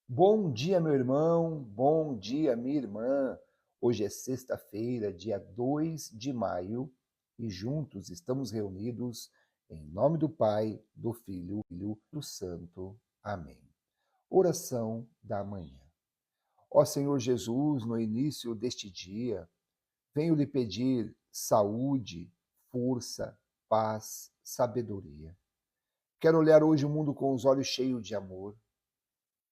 Bom dia, meu irmão, bom dia, minha irmã. Hoje é sexta-feira, dia 2 de maio, e juntos estamos reunidos em nome do Pai, do Filho e do Santo. Amém. Oração da manhã. Ó Senhor Jesus, no início deste dia, venho lhe pedir saúde, força, paz, sabedoria. Quero olhar hoje o mundo com os olhos cheios de amor.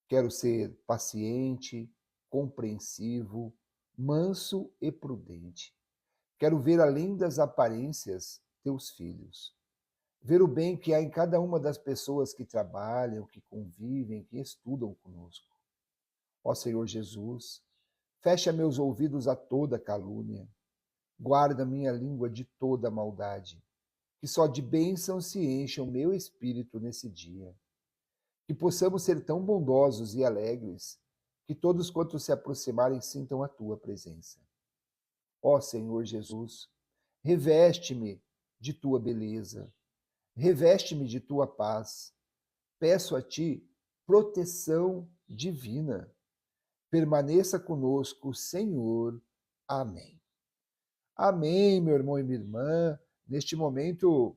Quero ser paciente, compreensivo, manso e prudente. Quero ver além das aparências teus filhos. Ver o bem que há em cada uma das pessoas que trabalham, que convivem, que estudam conosco. Ó Senhor Jesus, fecha meus ouvidos a toda calúnia. Guarda minha língua de toda maldade. Que só de bênçãos se encha o meu espírito nesse dia. Que possamos ser tão bondosos e alegres, que todos quantos se aproximarem sintam a tua presença. Ó Senhor Jesus, reveste-me de tua beleza, reveste-me de tua paz. Peço a ti proteção divina. Permaneça conosco, Senhor. Amém. Amém, meu irmão e minha irmã. Neste momento,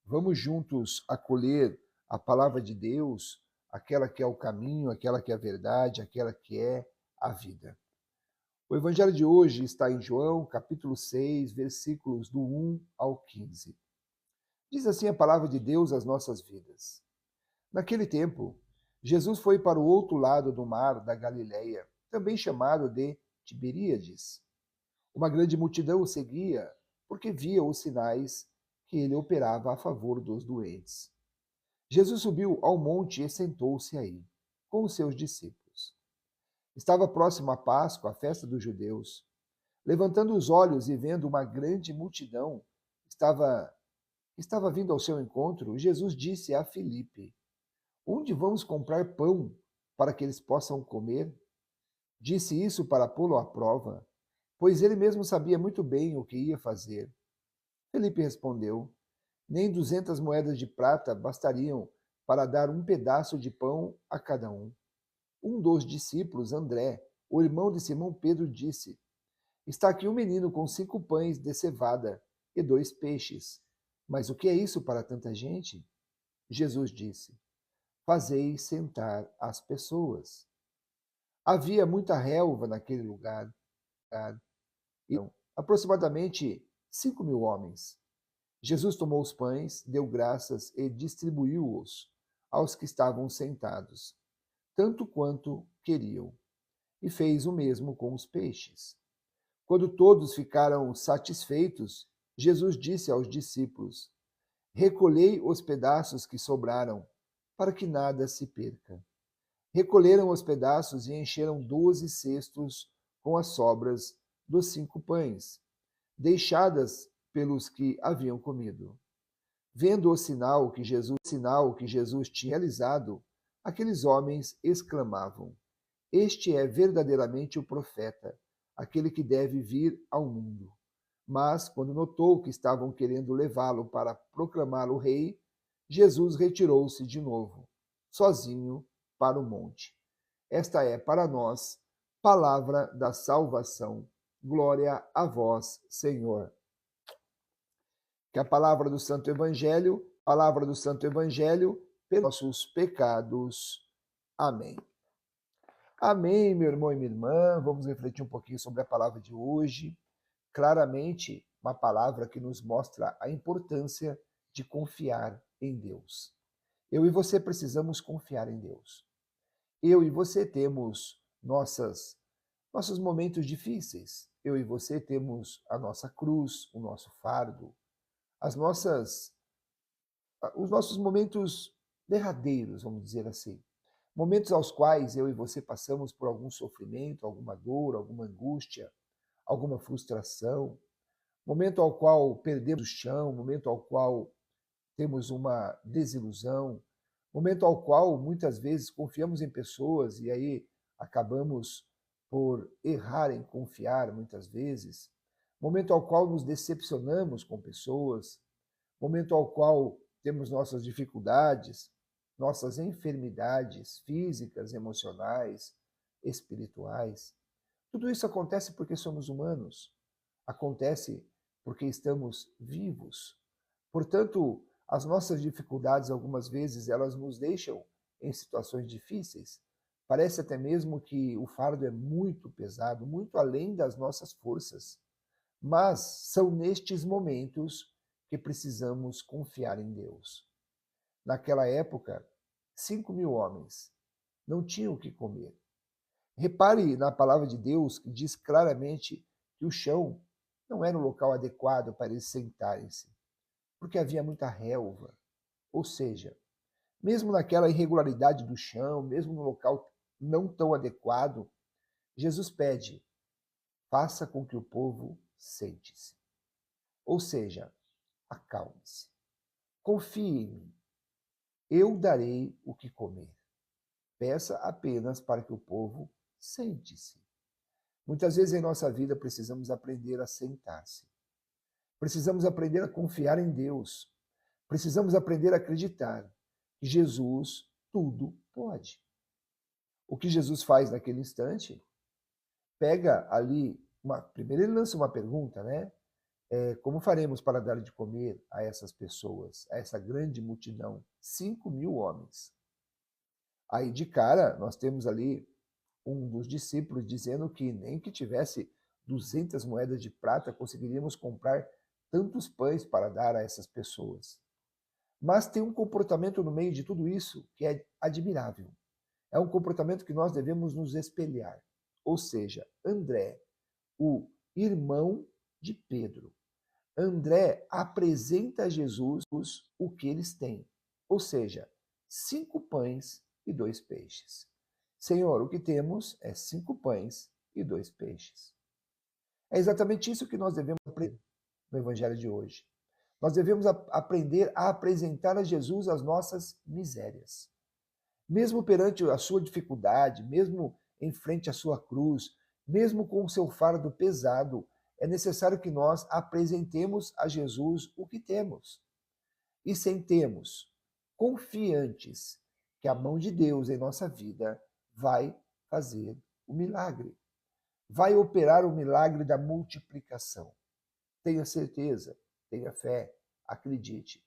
vamos juntos acolher a palavra de Deus, aquela que é o caminho, aquela que é a verdade, aquela que é a vida. O evangelho de hoje está em João, capítulo 6, versículos do 1 ao 15. Diz assim a palavra de Deus às nossas vidas. Naquele tempo, Jesus foi para o outro lado do mar da Galileia, também chamado de Tiberíades. Uma grande multidão o seguia, porque via os sinais que ele operava a favor dos doentes. Jesus subiu ao monte e sentou-se aí, com os seus discípulos. Estava próximo a Páscoa, a festa dos judeus. Levantando os olhos e vendo uma grande multidão, estava, estava vindo ao seu encontro, Jesus disse a Filipe: Onde vamos comprar pão para que eles possam comer? Disse isso para pô-lo à prova, pois ele mesmo sabia muito bem o que ia fazer. Felipe respondeu: Nem 200 moedas de prata bastariam para dar um pedaço de pão a cada um. Um dos discípulos, André, o irmão de Simão Pedro, disse: Está aqui um menino com 5 pães de cevada e 2 peixes. Mas o que é isso para tanta gente? Jesus disse: Fazei sentar as pessoas. Havia muita relva naquele lugar, e aproximadamente 5.000 homens. Jesus tomou os pães, deu graças e distribuiu-os aos que estavam sentados, tanto quanto queriam, e fez o mesmo com os peixes. Quando todos ficaram satisfeitos, Jesus disse aos discípulos: Recolhei os pedaços que sobraram, para que nada se perca. Recolheram os pedaços e encheram 12 cestos com as sobras dos 5 pães, deixadas pelos que haviam comido. Vendo o sinal que Jesus tinha realizado, aqueles homens exclamavam: Este é verdadeiramente o profeta, aquele que deve vir ao mundo. Mas, quando notou que estavam querendo levá-lo para proclamá-lo rei, Jesus retirou-se de novo, sozinho, para o monte. Esta é para nós palavra da salvação. Glória a vós, Senhor. Que a palavra do Santo Evangelho, pelos nossos pecados. Amém. Amém, meu irmão e minha irmã. Vamos refletir um pouquinho sobre a palavra de hoje. Claramente, uma palavra que nos mostra a importância de confiar em Deus. Eu e você precisamos confiar em Deus. Eu e você temos nossos momentos difíceis. Eu e você temos a nossa cruz, o nosso fardo, as nossas os nossos momentos derradeiros, vamos dizer assim. Momentos aos quais eu e você passamos por algum sofrimento, alguma dor, alguma angústia, alguma frustração, momento ao qual perdemos o chão, momento ao qual temos uma desilusão, momento ao qual muitas vezes confiamos em pessoas e aí acabamos por errar em confiar muitas vezes, momento ao qual nos decepcionamos com pessoas, momento ao qual temos nossas dificuldades, nossas enfermidades físicas, emocionais, espirituais. Tudo isso acontece porque somos humanos, acontece porque estamos vivos. Portanto, as nossas dificuldades, algumas vezes, elas nos deixam em situações difíceis. Parece até mesmo que o fardo é muito pesado, muito além das nossas forças. Mas são nestes momentos que precisamos confiar em Deus. Naquela época, 5.000 homens não tinham o que comer. Repare na palavra de Deus que diz claramente que o chão não era o local adequado para eles sentarem-se, porque havia muita relva. Ou seja, mesmo naquela irregularidade do chão, mesmo no local não tão adequado, Jesus pede: faça com que o povo sente-se. Ou seja, acalme-se. Confie em mim. Eu darei o que comer. Peça apenas para que o povo sente-se. Muitas vezes em nossa vida precisamos aprender a sentar-se. Precisamos aprender a confiar em Deus. Precisamos aprender a acreditar que Jesus tudo pode. O que Jesus faz naquele instante? Pega ali, primeiro ele lança uma pergunta, né? Como faremos para dar de comer a essas pessoas, a essa grande multidão? 5.000 homens. Aí de cara nós temos ali um dos discípulos dizendo que nem que tivesse 200 moedas de prata conseguiríamos comprar tantos pães para dar a essas pessoas. Mas tem um comportamento no meio de tudo isso que é admirável. É um comportamento que nós devemos nos espelhar. Ou seja, André, o irmão de Pedro. André apresenta a Jesus o que eles têm. Ou seja, 5 pães e 2 peixes. Senhor, o que temos é 5 pães e 2 peixes. É exatamente isso que nós devemos aprender no Evangelho de hoje. Nós devemos aprender a apresentar a Jesus as nossas misérias. Mesmo perante a sua dificuldade, mesmo em frente à sua cruz, mesmo com o seu fardo pesado, é necessário que nós apresentemos a Jesus o que temos. E sentemos confiantes que a mão de Deus em nossa vida vai fazer o milagre. Vai operar o milagre da multiplicação. Tenha certeza, tenha fé, acredite.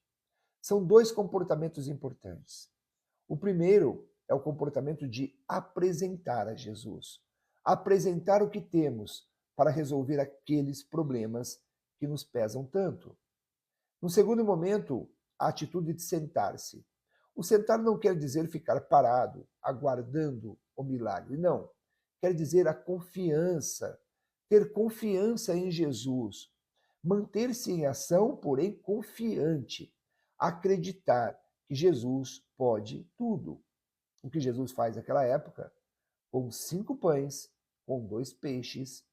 São 2 comportamentos importantes. O primeiro é o comportamento de apresentar a Jesus. Apresentar o que temos para resolver aqueles problemas que nos pesam tanto. No segundo momento, a atitude de sentar-se. O sentar não quer dizer ficar parado, aguardando o milagre. Não. Quer dizer a confiança, ter confiança em Jesus, manter-se em ação, porém confiante, acreditar que Jesus pode tudo. O que Jesus faz naquela época, com 5 pães, com 2 peixes,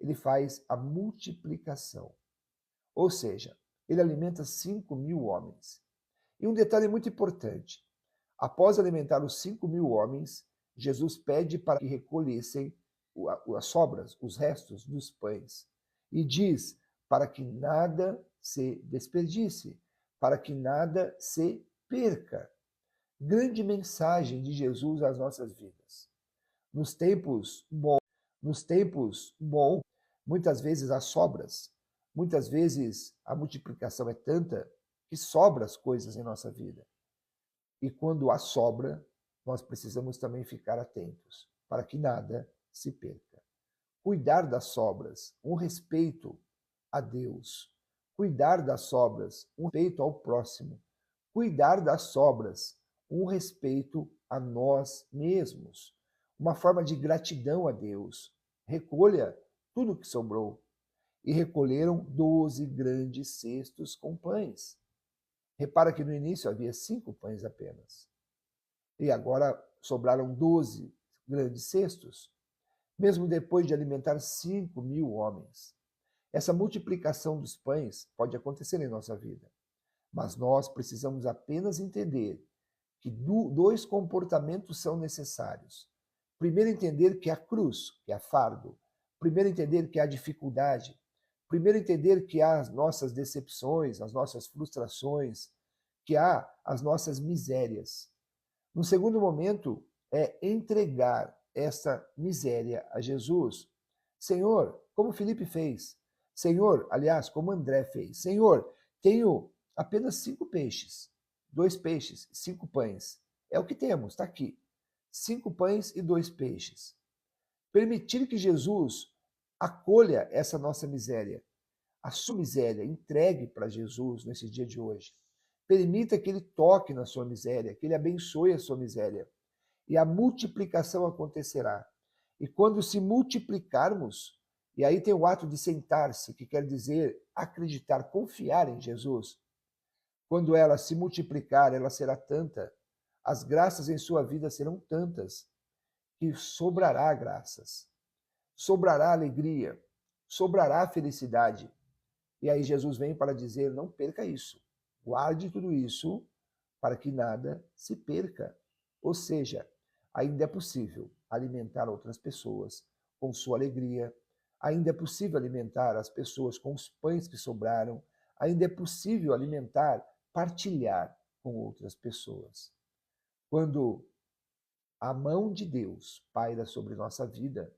ele faz a multiplicação. Ou seja, ele alimenta 5.000 homens. E um detalhe muito importante: após alimentar os 5.000 homens, Jesus pede para que recolhessem as sobras, os restos dos pães. E diz para que nada se desperdice, para que nada se perca. Grande mensagem de Jesus às nossas vidas. Nos tempos bons, muitas vezes há sobras, muitas vezes a multiplicação é tanta que sobra as coisas em nossa vida. E quando há sobra, nós precisamos também ficar atentos para que nada se perca. Cuidar das sobras, um respeito a Deus. Cuidar das sobras, um respeito ao próximo. Cuidar das sobras, um respeito a nós mesmos. Uma forma de gratidão a Deus. Recolha tudo que sobrou. E recolheram 12 grandes cestos com pães. Repara que no início havia 5 pães apenas. E agora sobraram 12 grandes cestos, mesmo depois de alimentar 5.000 homens. Essa multiplicação dos pães pode acontecer em nossa vida, mas nós precisamos apenas entender que 2 comportamentos são necessários. Primeiro, entender que há cruz, que há fardo. Primeiro, entender que há dificuldade. Primeiro, entender que há as nossas decepções, as nossas frustrações, que há as nossas misérias. No segundo momento, é entregar essa miséria a Jesus. Senhor, como Felipe fez. Senhor, aliás, como André fez. Senhor, tenho apenas 5 peixes, 2 peixes, 5 pães. É o que temos, está aqui. 5 pães e 2 peixes. Permitir que Jesus acolha essa nossa miséria, a sua miséria, entregue para Jesus nesse dia de hoje. Permita que ele toque na sua miséria, que ele abençoe a sua miséria. E a multiplicação acontecerá. E quando se multiplicarmos, e aí tem o ato de sentar-se, que quer dizer acreditar, confiar em Jesus. Quando ela se multiplicar, ela será tanta, as graças em sua vida serão tantas, que sobrará graças, sobrará alegria, sobrará felicidade. E aí Jesus vem para dizer: não perca isso, guarde tudo isso para que nada se perca. Ou seja, ainda é possível alimentar outras pessoas com sua alegria, ainda é possível alimentar as pessoas com os pães que sobraram, ainda é possível alimentar, partilhar com outras pessoas. Quando a mão de Deus paira sobre nossa vida,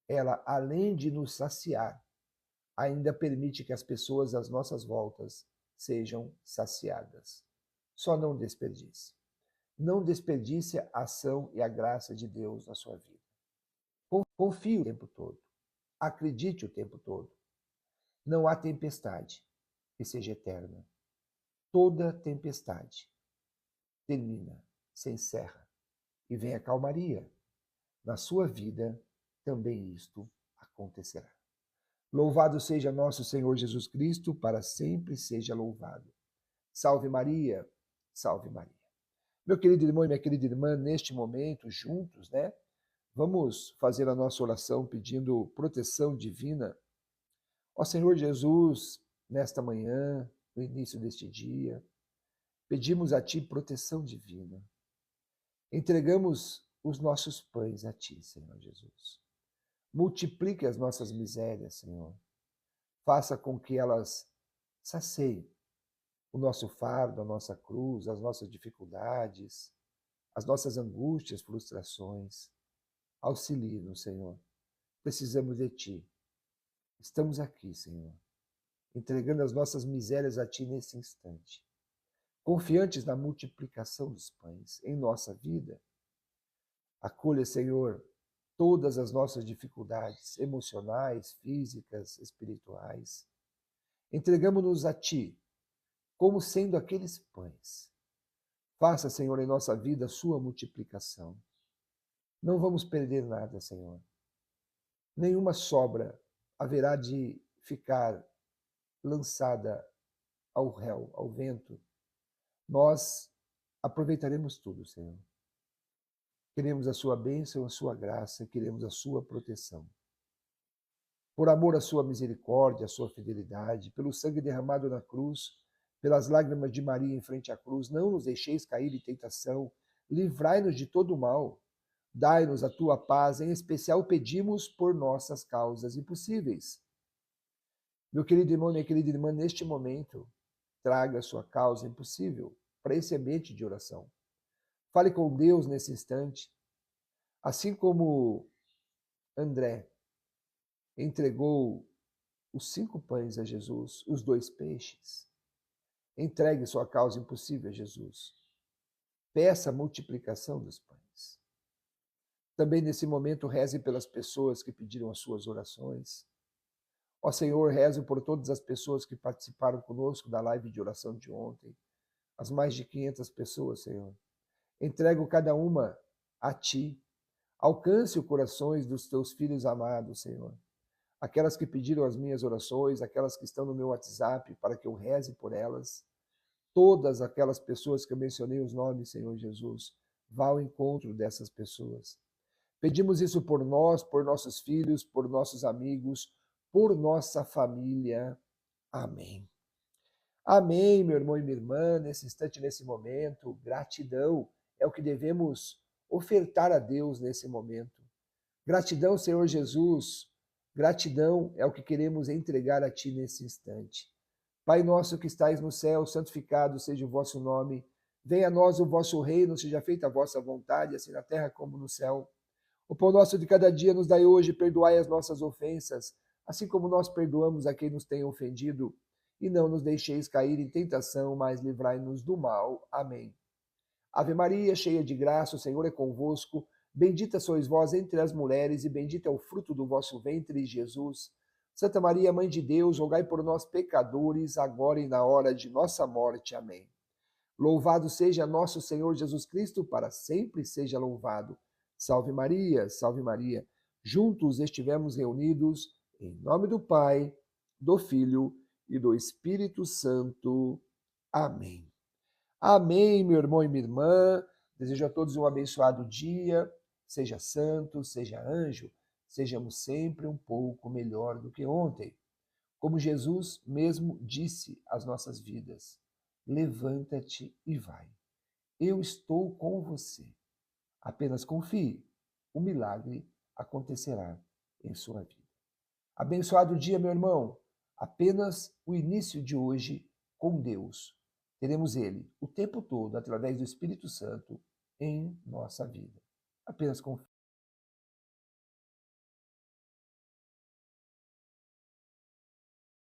ela, além de nos saciar, ainda permite que as pessoas às nossas voltas sejam saciadas. Só não desperdice. Não desperdice a ação e a graça de Deus na sua vida. Confie o tempo todo. Acredite o tempo todo. Não há tempestade que seja eterna. Toda tempestade termina, se encerra e vem a calmaria. Na sua vida também isto acontecerá. Louvado seja nosso Senhor Jesus Cristo, para sempre seja louvado. Salve Maria, salve Maria. Meu querido irmão e minha querida irmã, neste momento, juntos, né? Vamos fazer a nossa oração pedindo proteção divina. Ó Senhor Jesus, nesta manhã, no início deste dia, pedimos a Ti proteção divina. Entregamos os nossos pães a Ti, Senhor Jesus. Multiplique as nossas misérias, Senhor. Faça com que elas saciem o nosso fardo, a nossa cruz, as nossas dificuldades, as nossas angústias, frustrações. Auxilie-nos, Senhor. Precisamos de Ti. Estamos aqui, Senhor, entregando as nossas misérias a Ti nesse instante, confiantes na multiplicação dos pães em nossa vida. Acolha, Senhor, todas as nossas dificuldades emocionais, físicas, espirituais. Entregamos-nos a Ti, como sendo aqueles pães. Faça, Senhor, em nossa vida a sua multiplicação. Não vamos perder nada, Senhor. Nenhuma sobra haverá de ficar lançada ao réu, ao vento. Nós aproveitaremos tudo, Senhor. Queremos a sua bênção, a sua graça, queremos a sua proteção. Por amor à sua misericórdia, à sua fidelidade, pelo sangue derramado na cruz, pelas lágrimas de Maria em frente à cruz, não nos deixeis cair em tentação, livrai-nos de todo o mal, dai-nos a tua paz, em especial pedimos por nossas causas impossíveis. Meu querido irmão, minha querida irmã, neste momento, traga a sua causa impossível para esse ambiente de oração. Fale com Deus nesse instante. Assim como André entregou os 5 pães a Jesus, os 2 peixes, entregue sua causa impossível a Jesus. Peça a multiplicação dos pães. Também nesse momento reze pelas pessoas que pediram as suas orações. Ó Senhor, rezo por todas as pessoas que participaram conosco da live de oração de ontem, as mais de 500 pessoas, Senhor. Entrego cada uma a Ti. Alcance os corações dos Teus filhos amados, Senhor. Aquelas que pediram as minhas orações, aquelas que estão no meu WhatsApp, para que eu reze por elas. Todas aquelas pessoas que eu mencionei os nomes, Senhor Jesus, vá ao encontro dessas pessoas. Pedimos isso por nós, por nossos filhos, por nossos amigos, por nossa família. Amém. Amém, meu irmão e minha irmã, nesse instante, nesse momento, gratidão é o que devemos ofertar a Deus nesse momento. Gratidão, Senhor Jesus, gratidão é o que queremos entregar a Ti nesse instante. Pai nosso que estais no céu, santificado seja o vosso nome, Venha a nós o vosso reino, seja feita a vossa vontade, assim na terra como no céu. O pão nosso de cada dia nos dai hoje, perdoai as nossas ofensas, assim como nós perdoamos a quem nos tem ofendido. E não nos deixeis cair em tentação, mas livrai-nos do mal. Amém. Ave Maria, cheia de graça, o Senhor é convosco. Bendita sois vós entre as mulheres, e bendito é o fruto do vosso ventre, Jesus. Santa Maria, Mãe de Deus, rogai por nós, pecadores, agora e na hora de nossa morte. Amém. Louvado seja nosso Senhor Jesus Cristo, para sempre seja louvado. Salve Maria, salve Maria. Juntos estivemos reunidos, em nome do Pai, do Filho e do Espírito Santo. Amém. Amém, meu irmão e minha irmã. Desejo a todos um abençoado dia. Seja santo, seja anjo. Sejamos sempre um pouco melhor do que ontem. Como Jesus mesmo disse às nossas vidas: levanta-te e vai. Eu estou com você. Apenas confie. O milagre acontecerá em sua vida. Abençoado dia, meu irmão. Apenas o início de hoje com Deus. Teremos Ele o tempo todo, através do Espírito Santo, em nossa vida. Apenas confie.